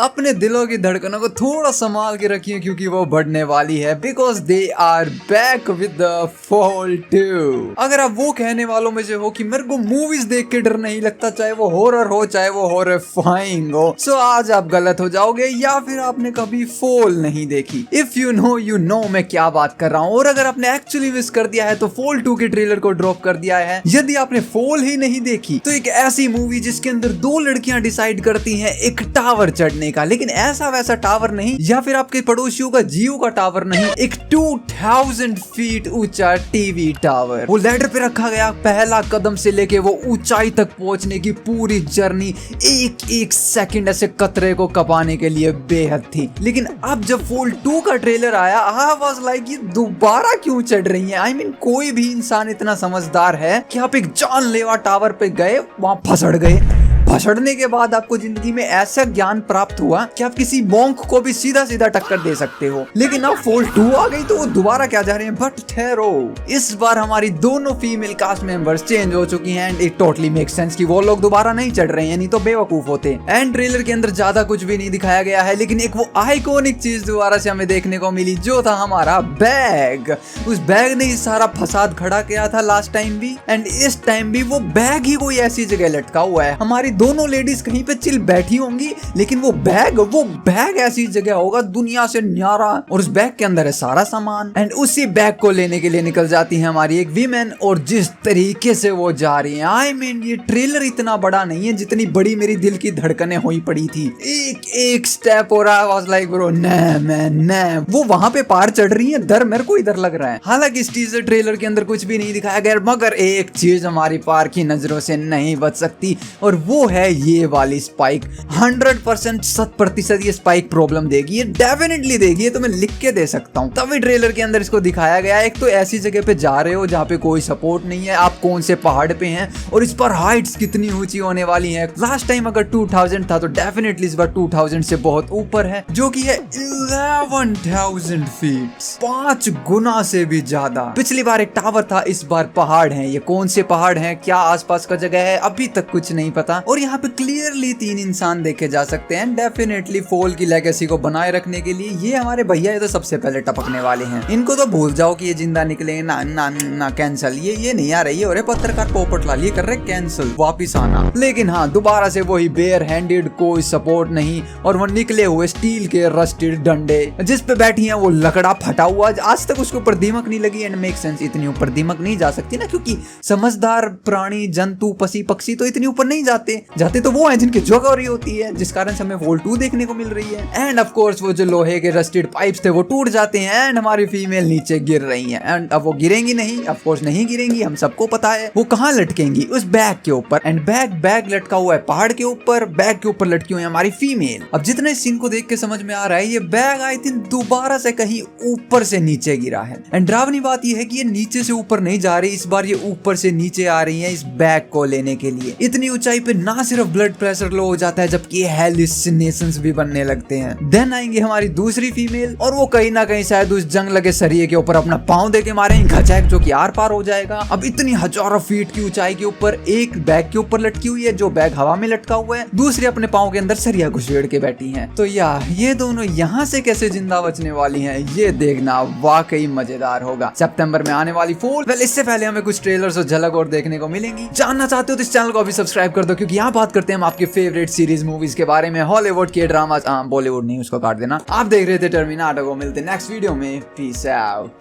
अपने दिलों की धड़कनों को थोड़ा संभाल के रखिए क्योंकि वो बढ़ने वाली है, because they are back with the fall 2। अगर आप वो कहने वालों में से हो कि मेरे को मूवीज देख के डर नहीं लगता, चाहे वो हॉरर हो चाहे वो हॉररिफाइंग हो, सो आज आप गलत हो जाओगे या फिर आपने कभी फॉल नहीं देखी। इफ यू नो मैं क्या बात कर रहा हूँ। और अगर आपने एक्चुअली मिस कर दिया है तो फॉल 2 के ट्रेलर को ड्रॉप कर दिया है। यदि आपने फॉल ही नहीं देखी तो एक ऐसी मूवी जिसके अंदर दो लड़कियां डिसाइड करती हैं एक टावर चढ़ने का, लेकिन ऐसा वैसा टावर नहीं या फिर आपके पड़ोसियों का जियो का टावर नहीं, एक 2000 फीट ऊंचा टीवी टावर। वो लैडर पे रखा गया, पहला कदम से लेके वो ऊंचाई तक पहुंचने की पूरी जर्नी एक एक सेकंड ऐसे कतरे को कपाने के लिए बेहद थी। लेकिन अब जब फॉल 2 का ट्रेलर आया, आई वाज लाइक ये दोबारा क्यों चढ़ रही है। आई मीन कोई भी इंसान इतना समझदार है कि आप एक जानलेवा टावर पे गए, वहां फसड़ गए, फसड़ने के बाद आपको जिंदगी में ऐसा ज्ञान प्राप्त हुआ कि आप किसी मॉन्क को भी सीधा सीधा टक्कर दे सकते हो। लेकिन अब फॉल 2 आ गई तो वो दोबारा क्या जा रहे हैं। बट ठहरो, इस बार हमारी दोनों फीमेल कास्ट मेंबर्स चेंज हो चुकी हैं and it totally make sense कि वो लोग दोबारा नहीं चढ़ रहे हैं, नहीं तो बेवकूफ होते। एंड ट्रेलर के अंदर ज्यादा कुछ भी नहीं दिखाया गया है, लेकिन एक वो आइकॉनिक चीज दोबारा से हमें देखने को मिली, जो था हमारा बैग। उस बैग ने सारा फसाद खड़ा किया था लास्ट टाइम भी, एंड इस टाइम भी वो बैग ही कोई ऐसी जगह लटका हुआ है। हमारी दोनों लेडीज कहीं पे चिल बैठी होंगी, लेकिन वो बैग ऐसी जगह होगा दुनिया से न्यारा, और उस बैग के अंदर है सारा सामान। एंड उसी बैग को लेने के लिए निकल जाती है हमारी एक वीमेन, और जिस तरीके से वो जा रही है, आई मीन ये ट्रेलर इतना बड़ा नहीं है जितनी बड़ी मेरी दिल की धड़कनें हुई पड़ी थी। एक एक स्टेप हो रहा, वाज लाइक ब्रो न वो वहां पे पार चढ़ रही है, डर मेरे को इधर लग रहा है। हालांकि इस टीजर ट्रेलर के अंदर कुछ भी नहीं दिखाया गया, मगर एक चीज हमारी पार की नजरों से नहीं बच सकती, और वो है ये वाली स्पाइक। 100% 100% ये स्पाइक प्रॉब्लम देगी, ये डेफिनेटली देगी, ये तो मैं लिख के दे सकता हूँ। तभी ट्रेलर के अंदर इसको दिखाया गया। एक तो ऐसी जगह पे जा रहे हो जहाँ पे कोई सपोर्ट नहीं है, आप कौन से पहाड़ पे हैं और इस पर हाइट्स कितनी ऊंची होने वाली है। लास्ट टाइम अगर 2000 था तो डेफिनेटली इस बार 2000 से बहुत ऊपर है, जो कि है 11,000 फीट, 5 गुना से भी ज्यादा। पिछली बार एक टावर था, इस बार पहाड़ है। ये कौन से पहाड़ हैं, क्या आसपास का जगह है, अभी तक कुछ नहीं पता। और यहाँ पे क्लियरली 3 इंसान देखे जा सकते हैं। डेफिनेटली फॉल की लेगेसी को बनाए रखने के लिए ये हमारे भैया ये तो सबसे पहले टपकने वाले हैं। इनको तो भूल जाओ कि ये जिंदा निकले, ना ना ना कैंसल, ये नहीं आ रही है। और पत्रकार पोपट लाल ये कर रहे कैंसिल, वापिस आना। लेकिन हाँ, दोबारा से वही बेयर हैंडेड, कोई सपोर्ट नहीं, और वो निकले हुए स्टील के रस्टेड डंडे, जिस पे बैठी है वो लकड़ा फटा हुआ। आज तक उसके ऊपर दीमक नहीं लगी, एंड मेक सेंस, इतनी ऊपर दीमक नहीं जा सकती ना, क्योंकि समझदार प्राणी, जंतु, पसी पक्षी तो इतनी ऊपर नहीं जाते तो वो है जिनकी जगह हो रही होती है, जिस कारण से हमें फॉल 2 देखने को मिल रही है। एंड ऑफ कोर्स वो जो लोहे के रस्टेड पाइप्स थे वो टूट जाते हैं, एंड हमारी फीमेल नीचे गिर रही हैं। एंड अब वो गिरेंगी नहीं, ऑफ कोर्स नहीं गिरेंगी, हम सबको पता है। वो कहाँ लटकेंगी, उस बैग के ऊपर। एंड बैग लटका हुआ है पहाड़ के ऊपर, बैग के ऊपर लटकी हुई है हमारी फीमेल। अब जितने सीन को देख के समझ में आ रहा है, ये बैग आई थिंक दोबारा से कहीं ऊपर से नीचे गिरा है। एंड डरावनी बात ये है कि ये नीचे से ऊपर नहीं जा रही, इस बार ये ऊपर से नीचे आ रही है इस बैग को लेने के लिए। इतनी ऊंचाई पे ना सिर्फ ब्लड प्रेशर लो हो जाता है, जबकि हैलुसिनेशंस भी बनने लगते हैं। देन आएंगे हमारी दूसरी फीमेल, और वो कहीं ना कहीं शायद उस जंग लगे सरिये के ऊपर अपना पांव दे के मारेंगे खचाक, जो कि आर पार हो जाएगा। अब इतनी हजारों फीट की ऊंचाई के ऊपर एक बैग के ऊपर लटकी हुई है, जो बैग हवा में लटका हुआ है, दूसरी अपने पांव के अंदर सरिया घुसेड़ के बैठी है। तो ये दोनों यहाँ से कैसे जिंदा बचने वाली हैं, ये देखना वाकई मजेदार होगा। सितंबर में आने वाली फॉल। वेल, इससे पहले हमें कुछ ट्रेलर्स और झलक और देखने को मिलेंगी। जानना चाहते हो तो इस चैनल को अभी सब्सक्राइब कर दो, क्योंकि यहाँ बात करते हैं हम आपके फेवरेट सीरीज मूवीज के बारे में, हॉलीवुड के ड्रामा, बॉलीवुड नहीं, उसको काट देना। आप देख रहे थे टर्मिनाटर को। मिलते नेक्स्ट वीडियो में, पीस आउट।